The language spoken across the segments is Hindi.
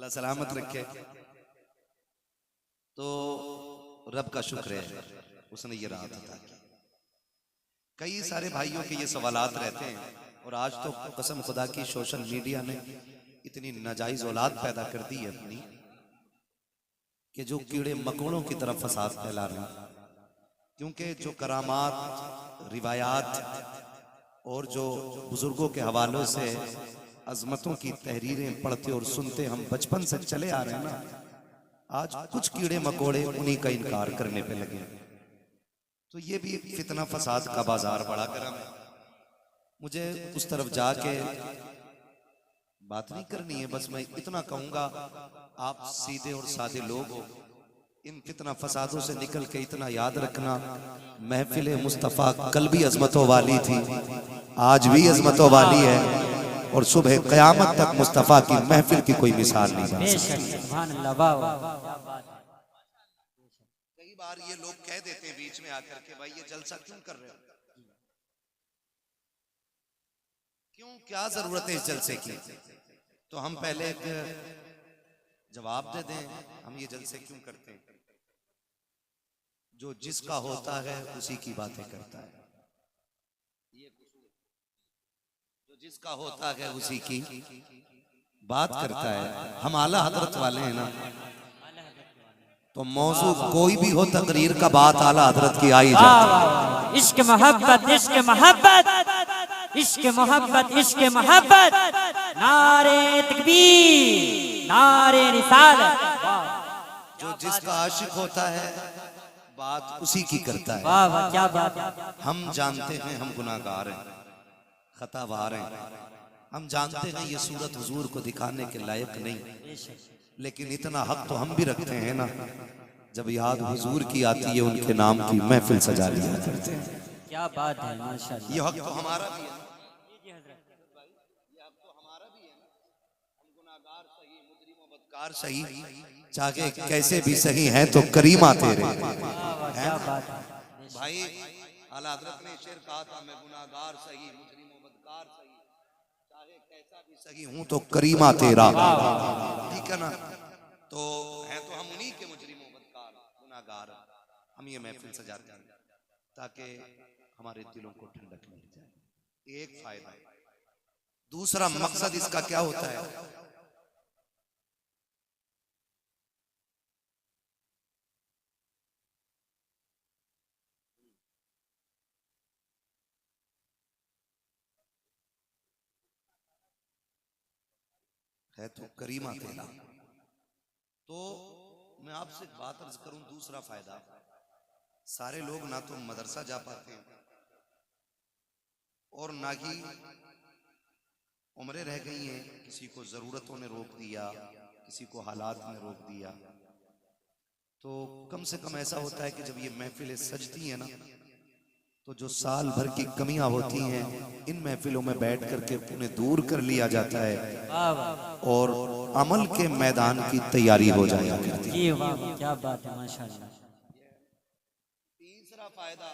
अल्लाह सलामत रखे। तो रब का शुक्र है उसने ये राहत अता की। कई सारे भाइयों के ये सवालात रहते हैं और आज तो कसम खुदा की सोशल मीडिया ने इतनी नाजायज औलाद पैदा कर दी है अपनी कि जो कीड़े मकोड़ों की तरफ फसाद फैला रहे हैं। क्योंकि जो करामात, रिवायात और जो बुजुर्गों के हवालों से अजमतों की तहरीरें पढ़ते और सुनते हम बचपन से चले आ रहे हैं ना, आज कुछ कीड़े मकोड़े उन्हीं का इनकार करने पे लगे। तो ये भी फितना फसाद का बाजार बड़ा गर्म है। मुझे उस तरफ जाके बात नहीं करनी है, बस मैं इतना कहूंगा, आप सीधे और सादे लोग हो, इन फितना फसादों से निकल के इतना याद रखना, महफिल मुस्तफ़ा कल भी अजमतों वाली थी, आज भी अजमतों वाली है और सुबह क़यामत तक मुस्तफ़ा की महफिल की कोई मिसाल नहीं बन सकती। कई बार ये लोग कह देते हैं बीच में आकर के, भाई ये जलसा क्यों कर रहे हो, क्यों, क्या जरूरत है इस जलसे की। तो हम पहले एक जवाब दे दें, हम ये जलसे क्यों करते हैं। जो जिसका होता है उसी की बातें करता है, जो जिसका होता है उसी की बात करता है। हम आला हजरत वाले हैं ना, तो मौजू कोई भी हो तकरीर का, बात आला हजरत की आई जाती है। इश्क मोहब्बत, इश्क मोहब्बत, इश्क मोहब्बत, इश्क मोहब्बत, नारे तकबीर, नारे रिसालत। जो जिसका आशिक होता है बात उसी की करता है। वाह वाह, क्या बात है। हम जानते हैं हम गुनाहगार हैं, खतावार हैं, हम जानते हैं ये सूरत हुजूर को दिखाने के लायक नहीं, लेकिन इतना हक तो हम भी रखते हैं ना, जब याद हुजूर की आती है उनके नाम की महफिल सजा लिया करते हैं। क्या बात है, माशाअल्लाह। ये हक तो हमारा भी है, ये हक तो हमारा भी है। हम गुनाहगार सही, मुजरिम व बदकार सही, चाहे कैसे भी सही हैं तो करीमा तेरे। क्या बात है भाई, आला हज़रत ने शेर कहा था, मैं गुनाहगार सही, मुजरिम व बदकार सही, चाहे कैसा भी सही हूं तो करीमा तेरा। ठीक है ना। तो है तो हम उन्हीं के मुजरिम व बदकार, गुनाहगार। हम ये महफिल सजाते हैं ताकि हमारे दिलों को ठंडक मिल जाए। एक फायदा। दूसरा मकसद इसका क्या होता है, है तो करीमा तेरा। तो मैं आपसे एक बात अर्ज करूं, दूसरा फायदा, सारे लोग ना तो मदरसा जा पाते हैं और ना ही उम्रें रह गई हैं, किसी को जरूरतों ने रोक दिया, किसी को हालात ने रोक दिया। तो कम से कम ऐसा होता है कि जब ये महफिलें सजती हैं ना, तो जो साल भर की कमियां होती हैं इन महफिलों में बैठ करके उन्हें दूर कर लिया जाता है और अमल के मैदान की तैयारी हो जाया करती है। क्या बात है, माशाअल्लाह। तीसरा फायदा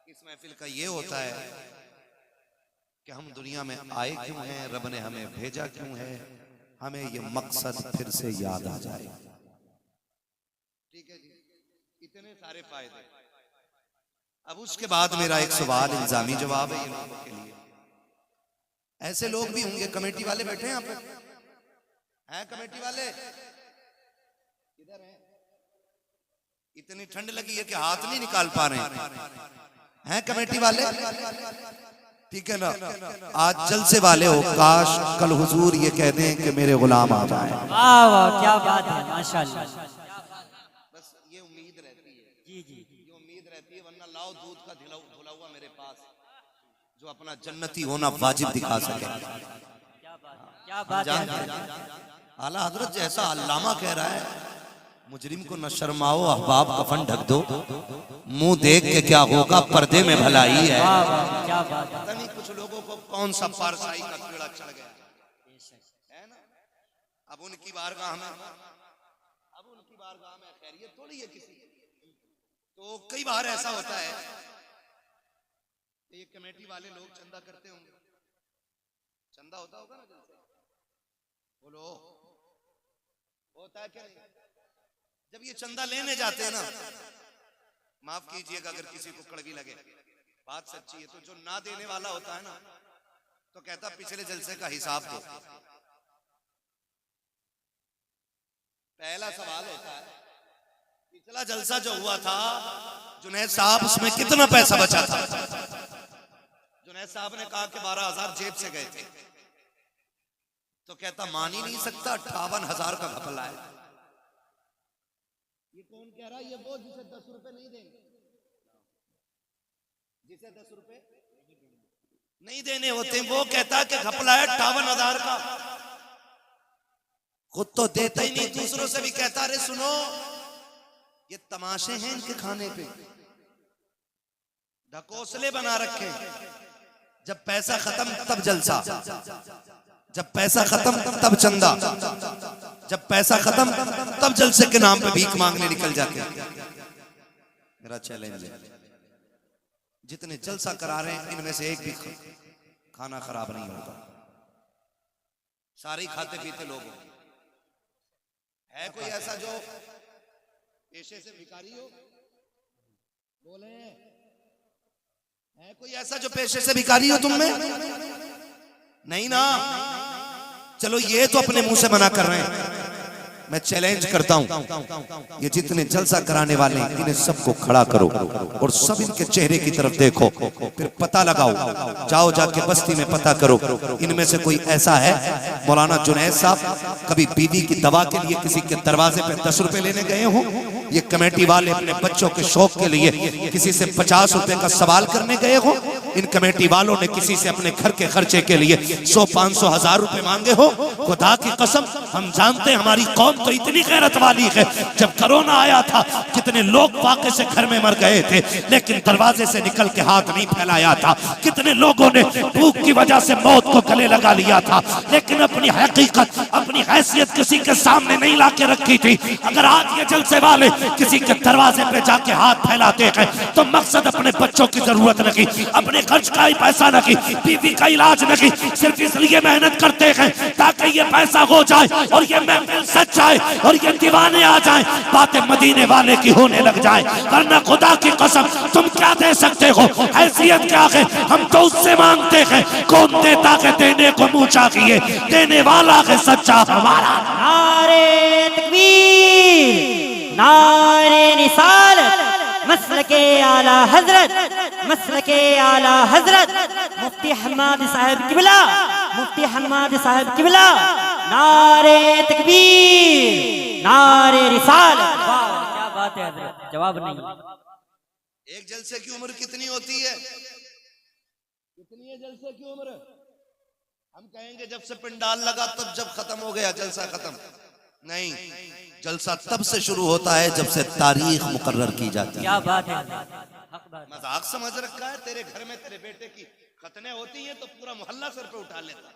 इस महफिल का ये होता है कि हम दुनिया में आए क्यों हैं, रब ने हमें भेजा क्यों है, हमें ये मकसद फिर से याद आ जाए। ठीक है जी, इतने सारे फायदे। अब उसके बाद मेरा एक सवाल, इल्जामी जवाब है ये लोगों के लिए। ऐसे लोग भी होंगे, कमेटी वाले बैठे हैं यहाँ पे, हैं कमेटी वाले, इधर हैं। इतनी ठंड लगी है कि हाथ नहीं निकाल पा रहे हैं कमेटी वाले। ठीक है ना। आज जलसे वाले हो, काश कल हुजूर ये कह दें कि मेरे गुलाम आ जाएं। वाह वाह, क्या बात है, माशाअल्लाह। बस ये उम्मीद रहती है, जी जी, ये उम्मीद रहती है, वरना लाओ दूध का धुला हुआ मेरे पास, जो अपना जन्नती होना वाजिब दिखा सके। क्या बात है। आला हजरत जैसा अल्लामा कह रहा है, मुजरिम को न शर्माओ, अहबाब कफन ढक दो, मुंह देख के क्या होगा, पर्दे में भलाई है। क्या बात है। पता नहीं कुछ लोगों को कौन सा पारसाई का कीड़ा चढ़ गया है ना। अब उनकी बारगाह में, खैरियत थोड़ी है किसी। तो कई बार ऐसा होता है, ये कमेटी वाले लोग चंदा करते होंगे, चंदा होता होगा ना जलसे, बोलो होता है क्या नहीं? जब ये चंदा लेने जाते हैं ना, माफ कीजिएगा अगर किसी को कड़वी लगे, बात सच्ची है, तो जो ना देने वाला होता है ना, तो कहता पिछले जलसे का हिसाब दो। पहला सवाल होता है, पिछला जलसा जो हुआ था जुनैद साहब, उसमें कितना पैसा बचा था? जुनैद साहब ने कहा कि 12,000 जेब से गए थे। तो कहता मान ही नहीं सकता, 58,000 का घपला है। ये कौन कह रहा है? ये वो जिसे 10 रुपए नहीं देंगे, जिसे 10 रुपए नहीं देने होते, वो कहता है कि घपला है 58,000 का। खुद तो देता ही नहीं, दूसरों से भी कहता अरे सुनो ये तमाशे हैं इनके खाने पे, ढकोसले बना रखे। जब पैसा खत्म तब जलसा, जब पैसा खत्म तब चंदा, जब पैसा खत्म तब जलसे के नाम पे भीख मांगने निकल जाते हैं। मेरा चैलेंज है, जितने जलसा करा रहे हैं इनमें से एक भी खाना खराब नहीं होगा, सारे खाते पीते लोग हैं। है कोई ऐसा जो पेशे से भिखारी हो? बोले, है कोई ऐसा जो पेशे से भिखारी हो? तुम में नहीं ना? चलो ये तो अपने मुंह से मना कर रहे हैं, मैं चैलेंज करता हूं, ये जितने जलसा कराने वाले हैं इन्हें सबको खड़ा करो और सब इनके चेहरे की तरफ देखो, फिर पता लगाओ, जाओ जाके बस्ती में पता करो इनमें से कोई ऐसा है। मौलाना जुनैद साहब कभी बीवी की दवा के लिए किसी के दरवाजे पे 10 रुपए लेने गए हो? ये कमेटी वाले अपने बच्चों के शौक के लिए किसी से 50 रुपए का सवाल करने गए हो? इन कमेटी वालों ने किसी से अपने घर के खर्चे के लिए 100, 500, 1000 रुपए मांगे हो? खुदा की कसम हम जानते हैं हमारी कौम तो इतनी गैरत वाली है। जब कोरोना आया था कितने लोग वाकई से घर में मर गए थे, लेकिन दरवाजे से निकल के हाथ नहीं फैलाया था। कितने लोगों ने भूख की वजह से मौत को गले लगा लिया था, लेकिन अपनी हकीकत, अपनी हैसियत किसी के सामने नहीं ला के रखी थी। अगर आज ये जलसे वाले किसी के दरवाजे पे जाके हाथ फैलाते हैं तो मकसद अपने बच्चों की जरूरत नहीं, अपने खर्च का ही पैसा नहीं, बीवी का इलाज नहीं, सिर्फ इसलिए मेहनत करते हैं ताकि ये पैसा हो जाए और ये महफिल सच जाए और ये दीवाने आ जाए, बातें मदीने वाले की होने लग जाए। वरना खुदा की कसम तुम क्या दे सकते हो? हैसियत क्या है? हम तो उससे मांगते हैं, कौन देता है देने को मुंह चाहिए, देने वाला है सच्चा हमारा। नारे तकबीर, नारे रिसालत, मसलके आला हजरत, मसलके आला हजरत मुफ्ती हम्माद साहब किबला, मुफ्ती हम्माद साहब किबला। नारे तकबीर, नारे रिसालत। वाह क्या बात है हजरत, जवाब नहीं। एक जलसे की उम्र कितनी होती है? कितनी है जलसे की उम्र? हम कहेंगे जब से पंडाल लगा तब जब खत्म हो गया जलसा खत्म। नहीं, जलसा तब से शुरू होता है जब से तारीख मुकर्रर की जाती है। क्या बात है, मजाक समझ रखा है? तेरे घर में तेरे बेटे की खतने होती हैं तो पूरा मोहल्ला सर पे उठा लेता,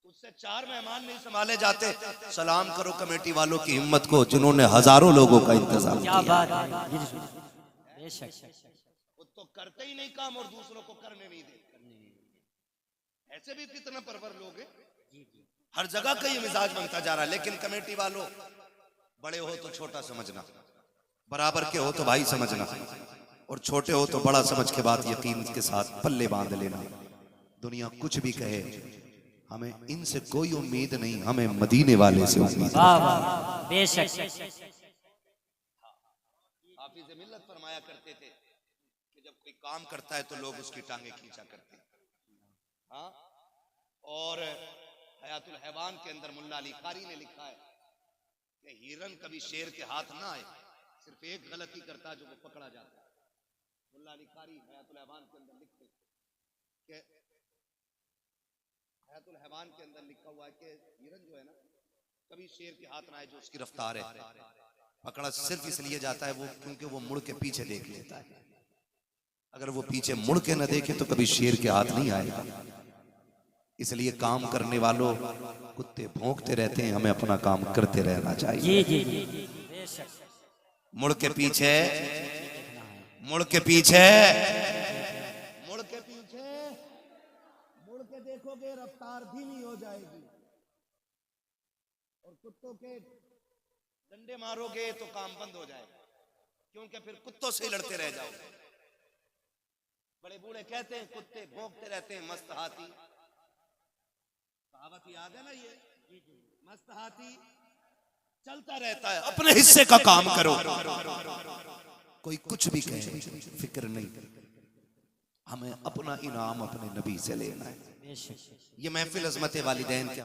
उससे 4 मेहमान नहीं संभाले जाते। सलाम करो कमेटी वालों की हिम्मत को जिन्होंने हजारों लोगों का इंतजाम किया। क्या बात है, बेशक। वो तो करते ही नहीं काम और दूसरों को करने नहीं देते। ऐसे भी कितना परवर लोग हैं, हर जगह का ये मिजाज बनता जा रहा है। लेकिन कमेटी वालों, बड़े हो तो छोटा समझना, बराबर के हो तो भाई समझना, और छोटे हो तो बड़ा समझ के बाद यकीन के साथ पल्ले बांध लेना। दुनिया कुछ भी कहे, हमें इनसे कोई उम्मीद नहीं, हमें मदीने वाले से उम्मीद है। वाह वाह, बेशक। हाफिज़ मिल्लत फरमाया करते थे कि जब कोई काम करता है तो लोग उसकी टांगे खींचा करते हैं। हाँ, और हयातुल हैवान के अंदर मुल्ला अली कारी ने लिखा है कि हिरन कभी शेर के हाथ ना आए, सिर्फ एक गलती करता है जो वो पकड़ा जाता है। मुल्ला अली कारी हयातुल हैवान के अंदर लिखते कि हयातुल हैवान के अंदर लिखा हुआ है कि हिरन जो है ना कभी शेर के हाथ ना आए जो उसकी रफ्तार है, पकड़ा सिर्फ इसलिए जाता है वो क्योंकि वो मुड़ के पीछे देख लेता है। अगर वो पीछे मुड़ के न देखे तो कभी शेर के हाथ नहीं आएगा। इसलिए काम करने वालों, कुत्ते भौंकते रहते हैं, हमें अपना काम करते रहना चाहिए। जी जी जी, बेशक। मुड़ के पीछे, मुड़ के पीछे, मुड़ के पीछे, मुड़ के देखोगे रफ्तार धीमी हो जाएगी और कुत्तों के डंडे मारोगे तो काम बंद हो जाएगा, क्योंकि फिर कुत्तों से लड़ते रह जाओगे। बड़े बूढ़े कहते हैं कुत्ते भौंकते रहते हैं, मस्त हाथी, कहावत याद है ना ये, मस्त हाथी चलता रहता है, अपने हिस्से का काम करो, कोई कुछ भी कहे फिक्र नहीं, हमें अपना इनाम अपने नबी से लेना है। बेशक ये महफिल अज़मत वालिदैन के